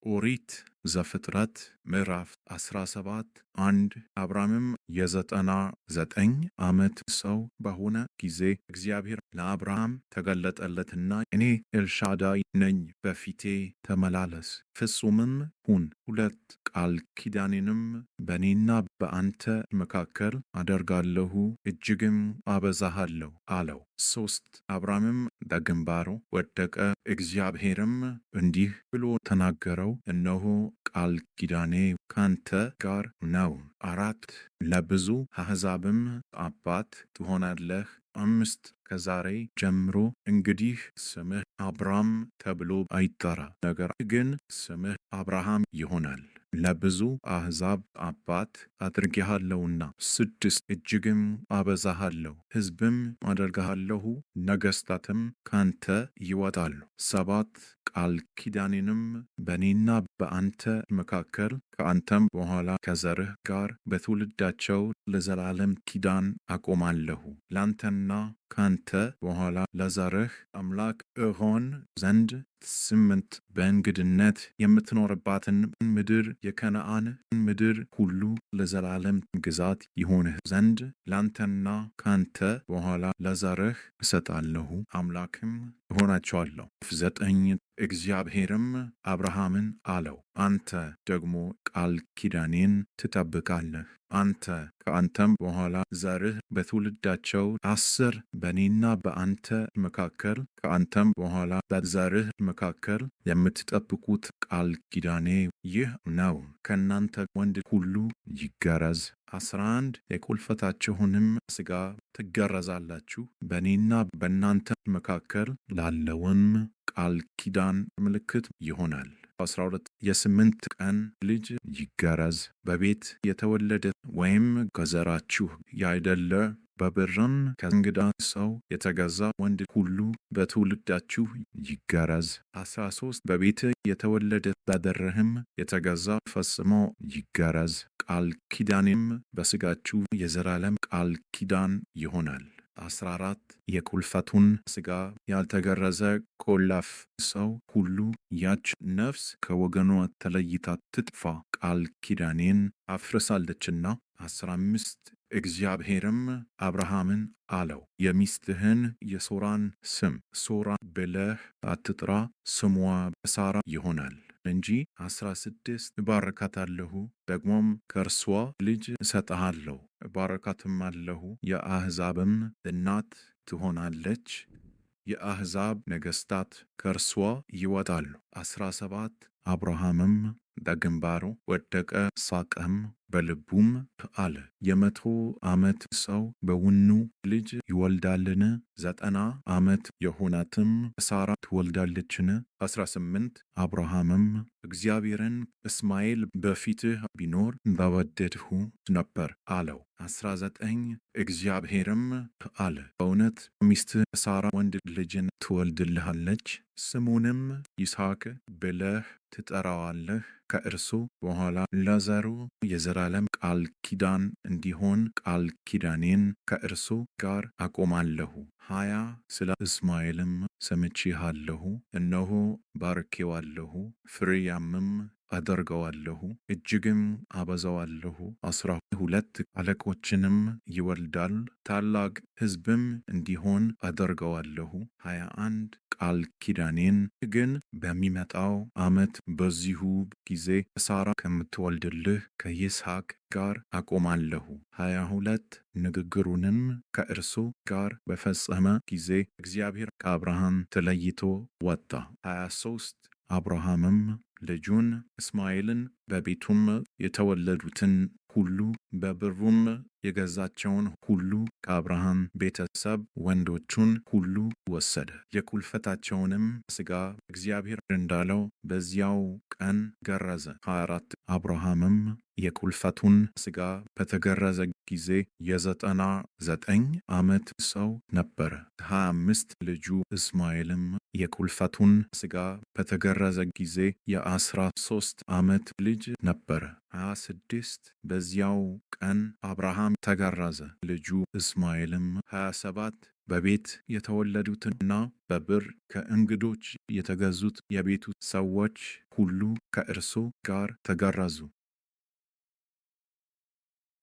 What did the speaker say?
ኦሪት ዘፍጥረት ምዕራፍ 17 1 አብራምም የ99 ዓመት ሰው በሆነ ጊዜ እግዚአብሔር ለአብርሃም ተገለጠለትና እኔ ኤልሻዳይ ነኝ፣ በፊቴ ተመላለስ፣ ፍጹምም ሁን፣ ሁለት ቃል ኪዳኔንም በእኔና በአንተ መካከል አደርጋለሁ፣ እጅግም አበዛሃለሁ አለው። 3 አብራምም በግንባሩ ወደቀ፣ እግዚአብሔርም እንዲህ ብሎ ተናገረው፣ እነሆ ቃል ኪዳኔ ካንተ ጋር ነው። 4 ለብዙ አሕዛብም አባት ትሆናለህ። 5 ከዛሬ ጀምሮ እንግዲህ ስምህ አብራም ተብሎ አይጠራ፣ ነገር ግን ስምህ አብርሃም ይሆናል፣ ለብዙ አሕዛብ አባት አድርጌሃለሁና። 6 እጅግም አበዛሃለሁ፣ ሕዝብም አደርግሃለሁ፣ ነገሥታትም ካንተ ይወጣሉ። 7 ቃል ኪዳኔንም በእኔና በአንተ መካከል ከአንተም በኋላ ከዘርህ ጋር በትውልዳቸው ለዘላለም ኪዳን አቆማለሁ፣ ላንተና ካንተ በኋላ ለዘርህ አምላክ እሆን ዘንድ 8 በእንግድነት የምትኖርባትን ምድር የከነዓን ምድር ሁሉ ለዘላለም ግዛት ይሆንህ ዘንድ ላንተና ካንተ በኋላ ለዘርህ እሰጣለሁ፣ አምላክም እሆናቸዋለሁ። 9 እግዚአብሔርም አብርሃምን አለው፣ አንተ ደግሞ ቃል ኪዳኔን ትጠብቃለህ፣ አንተ ከአንተም በኋላ ዘርህ በትውልዳቸው 10 በእኔና በአንተ መካከል ከአንተም በኋላ በዘርህ መካከል የምትጠብቁት ቃል ኪዳኔ ይህ ነው፣ ከእናንተ ወንድ ሁሉ ይገረዝ። 11 የቁልፈታችሁንም ሥጋ ትገረዛላችሁ፣ በእኔና በእናንተ መካከል ላለውም ቃል ኪዳን ምልክት ይሆናል። 12 የ8 ቀን ልጅ ይገረዝ፣ በቤት የተወለደ ወይም ከዘራችሁ ያይደለ በብርም ከእንግዳ ሰው የተገዛ ወንድ ሁሉ በትውልዳችሁ ይገረዝ። 13 በቤት የተወለደ በብርህም የተገዛ ፈጽሞ ይገረዝ፣ ቃል ኪዳኔም በሥጋችሁ የዘላለም ቃል ኪዳን ይሆናል። 14 የቁልፈቱን ሥጋ ያልተገረዘ ቆላፍ ሰው ሁሉ ያች ነፍስ ከወገኗ ተለይታ ትጥፋ፣ ቃል ኪዳኔን አፍርሳለችና። 15 እግዚአብሔርም አብርሃምን አለው፣ የሚስትህን የሶራን ስም ሶራ ብለህ አትጥራ፣ ስሟ ሳራ ይሆናል እንጂ። 16 እባርካታለሁ፣ ደግሞም ከእርሷ ልጅ እሰጥሃለሁ፣ እባርካትማለሁ፣ የአሕዛብም እናት ትሆናለች፣ የአሕዛብ ነገሥታት ከእርሷ ይወጣሉ። 17 አብርሃምም በግንባሩ ወደቀ፣ ሳቀም፣ በልቡም አለ፣ የ100 ዓመት ሰው በውኑ ልጅ ይወልዳልን? 90 ዓመት የሆናትም ሳራ ትወልዳለችን? 18 አብርሃምም እግዚአብሔርን እስማኤል በፊትህ ቢኖር በወደድሁ ነበር አለው። 19 እግዚአብሔርም አለ፣ በእውነት ሚስትህ ሳራ ወንድ ልጅን ትወልድልሃለች፣ ስሙንም ይስሐቅ ብለህ ትጠራዋለህ፣ ከእርሱ በኋላ ለዘሩ የዘላለም ቃል ኪዳን እንዲሆን ቃል ኪዳኔን ከእርሱ ጋር አቆማለሁ። 20 ስለ እስማኤልም ሰምቼሃለሁ፣ እነሆ ባርኬዋለሁ፣ ፍሬያምም አደርገዋለሁ፣ እጅግም አበዛዋለሁ፣ 12 አለቆችንም ይወልዳል፣ ታላቅ ሕዝብም እንዲሆን አደርገዋለሁ። 21 ቃል ኪዳኔን ግን በሚመጣው ዓመት በዚሁ ጊዜ ሳራ ከምትወልድልህ ከይስሐቅ ጋር አቆማለሁ። 22 ንግግሩንም ከእርሱ ጋር በፈጸመ ጊዜ እግዚአብሔር ከአብርሃም ተለይቶ ወጣ። 23 አብርሃምም ልጁን እስማኤልን በቤቱም የተወለዱትን ሁሉ በብሩም የገዛቸውን ሁሉ ከአብርሃም ቤተሰብ ወንዶቹን ሁሉ ወሰደ። የቁልፈታቸውንም ሥጋ እግዚአብሔር እንዳለው በዚያው ቀን ገረዘ። 24 አብርሃምም የቁልፈቱን ሥጋ በተገረዘ ጊዜ የ99 ዓመት ሰው ነበረ። 25 ልጁ እስማኤልም የቁልፈቱን ሥጋ በተገረዘ ጊዜ የ13 ዓመት ልጅ ነበረ። 26 በዚያው ቀን አብርሃም ተገረዘ። ልጁ እስማኤልም 27 በቤት የተወለዱትና በብር ከእንግዶች የተገዙት የቤቱ ሰዎች ሁሉ ከእርሱ ጋር ተገረዙ።